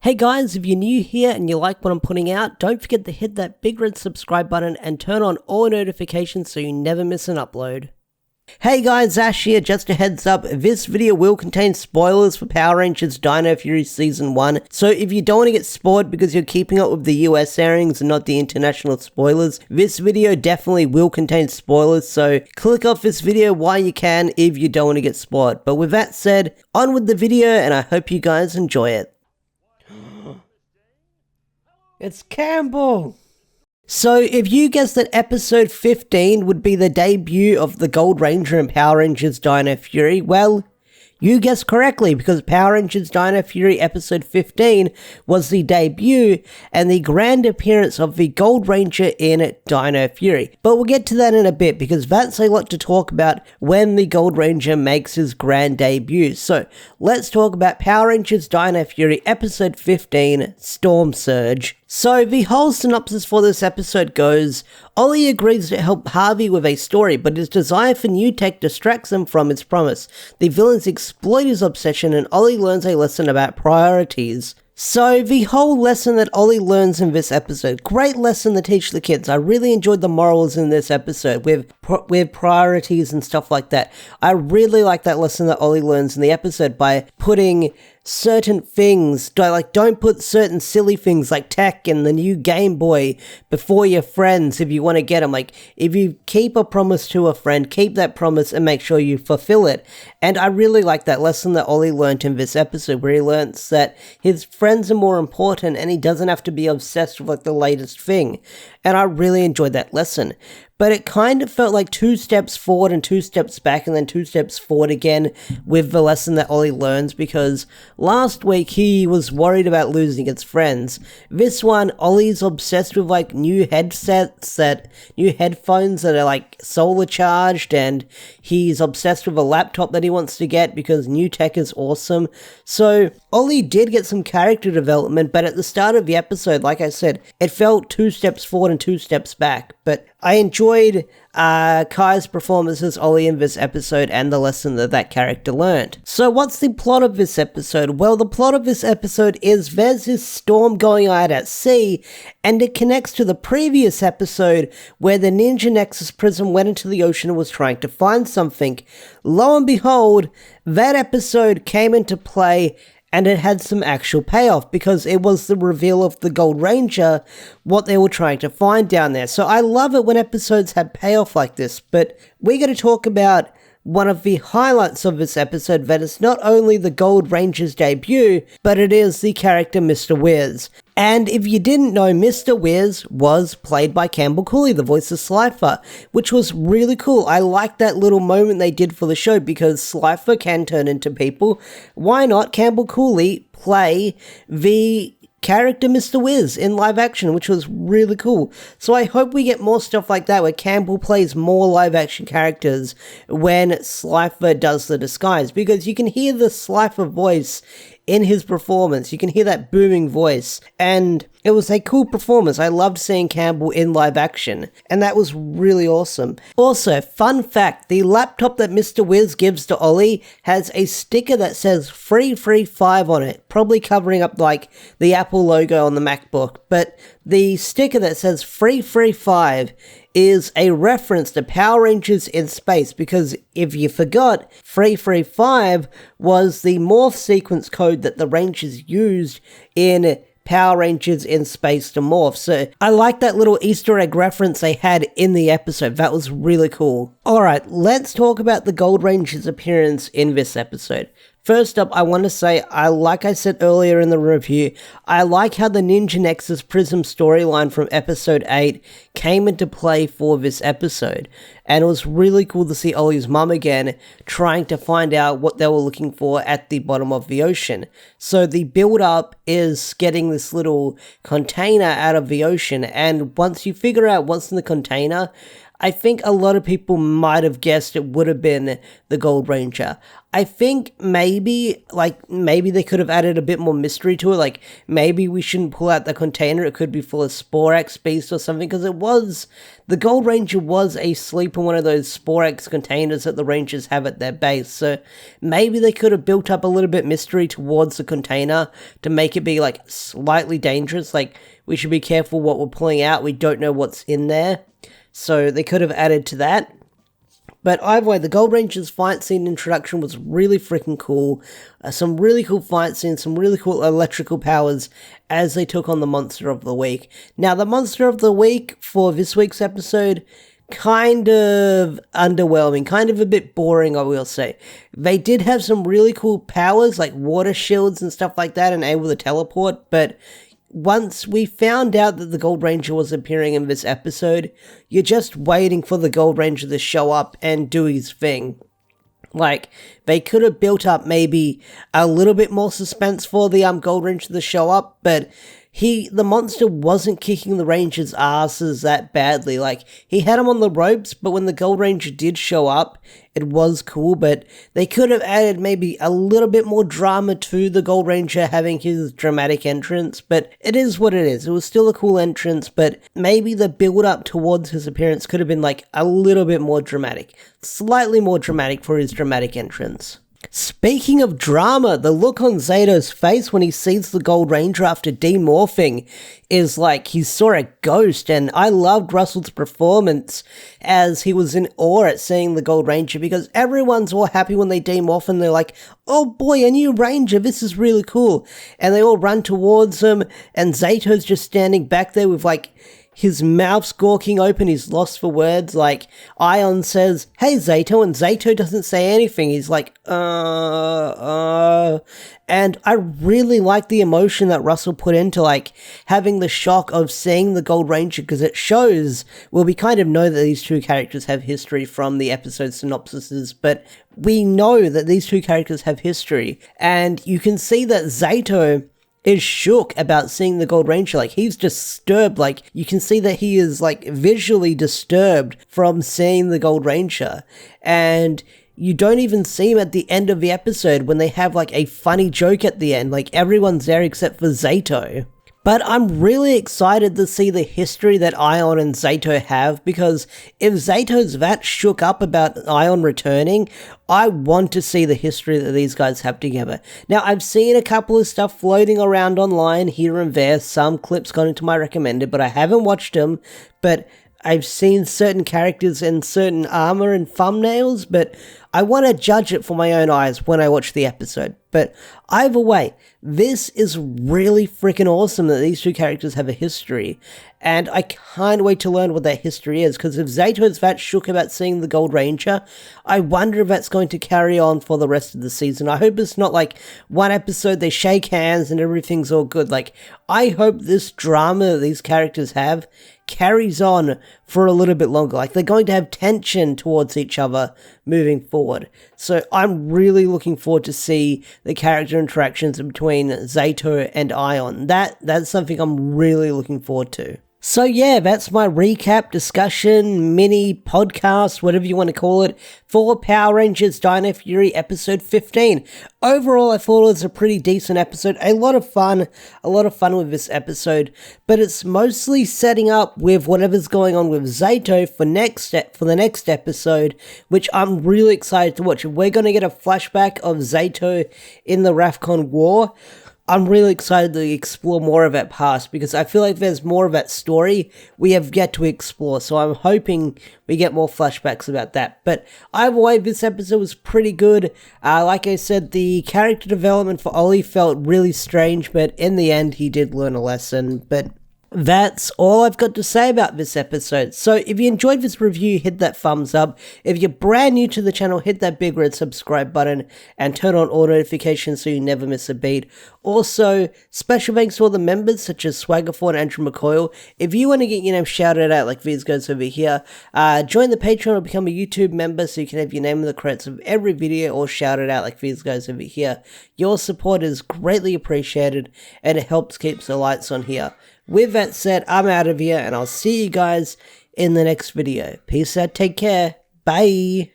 Hey guys, if you're new here and you like what I'm putting out, don't forget to hit that big red subscribe button and turn on all notifications so you never miss an upload. Hey guys, Ash here, just a heads up, this video will contain spoilers for Power Rangers Dino Fury Season 1, so if you don't want to get spoiled because you're keeping up with the US airings and not the international spoilers, this video definitely will contain spoilers, so click off this video while you can if you don't want to get spoiled. But with that said, on with the video and I hope you guys enjoy it. It's Campbell! So, if you guessed that episode 15 would be the debut of the Gold Ranger in Power Rangers Dino Fury, well, you guessed correctly, because Power Rangers Dino Fury episode 15 was the debut and the grand appearance of the Gold Ranger in Dino Fury. But we'll get to that in a bit, because that's a lot to talk about when the Gold Ranger makes his grand debut. So, let's talk about Power Rangers Dino Fury episode 15, Storm Surge. So, the whole synopsis for this episode goes, Ollie agrees to help Harvey with a story, but his desire for new tech distracts him from his promise. The villains exploit his obsession and Ollie learns a lesson about priorities. So, the whole lesson that Ollie learns in this episode, great lesson to teach the kids. I really enjoyed the morals in this episode with priorities and stuff like that. I really like that lesson that Ollie learns in the episode by putting certain things, don't put certain silly things like tech and the new Game Boy before your friends if you want to get them. Like, if you keep a promise to a friend, keep that promise and make sure you fulfill it. And I really like that lesson that Ollie learned in this episode, where he learns that his friends are more important and he doesn't have to be obsessed with like the latest thing. And I really enjoyed that lesson. But it kind of felt like 2 steps forward and 2 steps back and then 2 steps forward again with the lesson that Ollie learns, because last week he was worried about losing his friends. This one, Ollie's obsessed with like new headsets, new headphones that are like solar charged, and he's obsessed with a laptop that he wants to get because new tech is awesome. So Ollie did get some character development, but at the start of the episode, like I said, it felt 2 steps forward and 2 steps back. But I enjoyed Kai's performance as Ollie in this episode and the lesson that that character learned. So what's the plot of this episode? Well, the plot of this episode is there's this storm going out at sea, and it connects to the previous episode where the Ninja Nexus prism went into the ocean and was trying to find something. Lo and behold, that episode came into play and it had some actual payoff, because it was the reveal of the Gold Ranger, what they were trying to find down there. So I love it when episodes have payoff like this, but we're going to talk about one of the highlights of this episode, that is not only the Gold Ranger's debut, but it is the character Mr. Wiz. And if you didn't know, Mr. Wiz was played by Campbell Cooley, the voice of Slifer, which was really cool. I liked that little moment they did for the show, because Slifer can turn into people. Why not Campbell Cooley play the character Mr. Wiz in live action, which was really cool. So I hope we get more stuff like that, where Campbell plays more live action characters when Slifer does the disguise, because you can hear the Slifer voice in his performance. You can hear that booming voice, and it was a cool performance. I loved seeing Campbell in live action, and that was really awesome. Also, fun fact, the laptop that Mr. Wiz gives to Ollie has a sticker that says 335 on it, probably covering up like the Apple logo on the MacBook, but the sticker that says 335 is a reference to Power Rangers in Space, because if you forgot, 335 was the morph sequence code that the Rangers used in Power Rangers in Space to morph. So I like that little Easter egg reference they had in the episode. That was really cool. Alright, let's talk about the Gold Ranger's appearance in this episode. First up, I want to say, like I said earlier in the review, I like how the Ninja Nexus Prism storyline from episode 8 came into play for this episode. And it was really cool to see Ollie's mum again trying to find out what they were looking for at the bottom of the ocean. So the build-up is getting this little container out of the ocean, and once you figure out what's in the container, I think a lot of people might have guessed it would have been the Gold Ranger. I think maybe they could have added a bit more mystery to it, like maybe we shouldn't pull out the container, it could be full of Sporex beast or something, because the Gold Ranger was asleep in one of those Sporex containers that the Rangers have at their base, so maybe they could have built up a little bit mystery towards the container to make it be like slightly dangerous, like we should be careful what we're pulling out, we don't know what's in there, so they could have added to that. But either way, the Gold Ranger's fight scene introduction was really freaking cool. Some really cool fight scenes, some really cool electrical powers as they took on the Monster of the Week. Now, the Monster of the Week for this week's episode, kind of underwhelming, kind of a bit boring, I will say. They did have some really cool powers, like water shields and stuff like that, and able to teleport, but once we found out that the Gold Ranger was appearing in this episode, you're just waiting for the Gold Ranger to show up and do his thing. Like, they could have built up maybe a little bit more suspense for the Gold Ranger to show up, but the monster wasn't kicking the Ranger's asses that badly. Like, he had him on the ropes, but when the Gold Ranger did show up, it was cool, but they could have added maybe a little bit more drama to the Gold Ranger having his dramatic entrance, but it is what it is. It was still a cool entrance, but maybe the build-up towards his appearance could have been like a little bit more dramatic. Slightly more dramatic for his dramatic entrance. Speaking of drama, the look on Zayto's face when he sees the Gold Ranger after demorphing is like he saw a ghost, and I loved Russell's performance as he was in awe at seeing the Gold Ranger, because everyone's all happy when they demorph and they're like, oh boy, a new Ranger, this is really cool, and they all run towards him, and Zayto's just standing back there with like his mouth's gawking open, he's lost for words, like, Ion says, hey Zayto, and Zayto doesn't say anything, he's like, and I really like the emotion that Russell put into, like, having the shock of seeing the Gold Ranger, because it shows, well, we kind of know that these two characters have history from the episode synopsises, but we know that these two characters have history, and you can see that Zayto is shook about seeing the Gold Ranger. Like, he's disturbed, like, you can see that he is, like, visually disturbed from seeing the Gold Ranger, and you don't even see him at the end of the episode when they have, like, a funny joke at the end, like, everyone's there except for Zayto. But I'm really excited to see the history that Ion and Zayto have, because if Zayto's that shook up about Ion returning, I want to see the history that these guys have together. Now, I've seen a couple of stuff floating around online here and there, some clips got into my recommended, but I haven't watched them, but I've seen certain characters in certain armor and thumbnails, but I want to judge it for my own eyes when I watch the episode. But either way, this is really freaking awesome that these two characters have a history, and I can't wait to learn what that history is, because if Zayto is that shook about seeing the Gold Ranger, I wonder if that's going to carry on for the rest of the season. I hope it's not like one episode they shake hands and everything's all good. Like, I hope this drama that these characters have carries on for a little bit longer. Like, they're going to have tension towards each other moving forward. So I'm really looking forward to see the character interactions between Zayto and Ion. That's something I'm really looking forward to. So yeah, that's my recap, discussion, mini podcast, whatever you want to call it, for Power Rangers Dino Fury episode 15. Overall, I thought it was a pretty decent episode, a lot of fun with this episode, but it's mostly setting up with whatever's going on with Zayto for the next episode, which I'm really excited to watch. We're going to get a flashback of Zayto in the Rafcon War. I'm really excited to explore more of that past, because I feel like there's more of that story we have yet to explore, so I'm hoping we get more flashbacks about that. But either way, this episode was pretty good. Like I said, the character development for Ollie felt really strange, but in the end, he did learn a lesson. But that's all I've got to say about this episode. So if you enjoyed this review, hit that thumbs up. If you're brand new to the channel, hit that big red subscribe button and turn on all notifications so you never miss a beat. Also, special thanks to all the members such as Swaggerford and Andrew McCoyle. If you want to get your name shouted out like these guys over here, join the Patreon or become a YouTube member so you can have your name in the credits of every video or shouted out like these guys over here. Your support is greatly appreciated and it helps keep the lights on here. With that said, I'm out of here, and I'll see you guys in the next video. Peace out, take care, bye!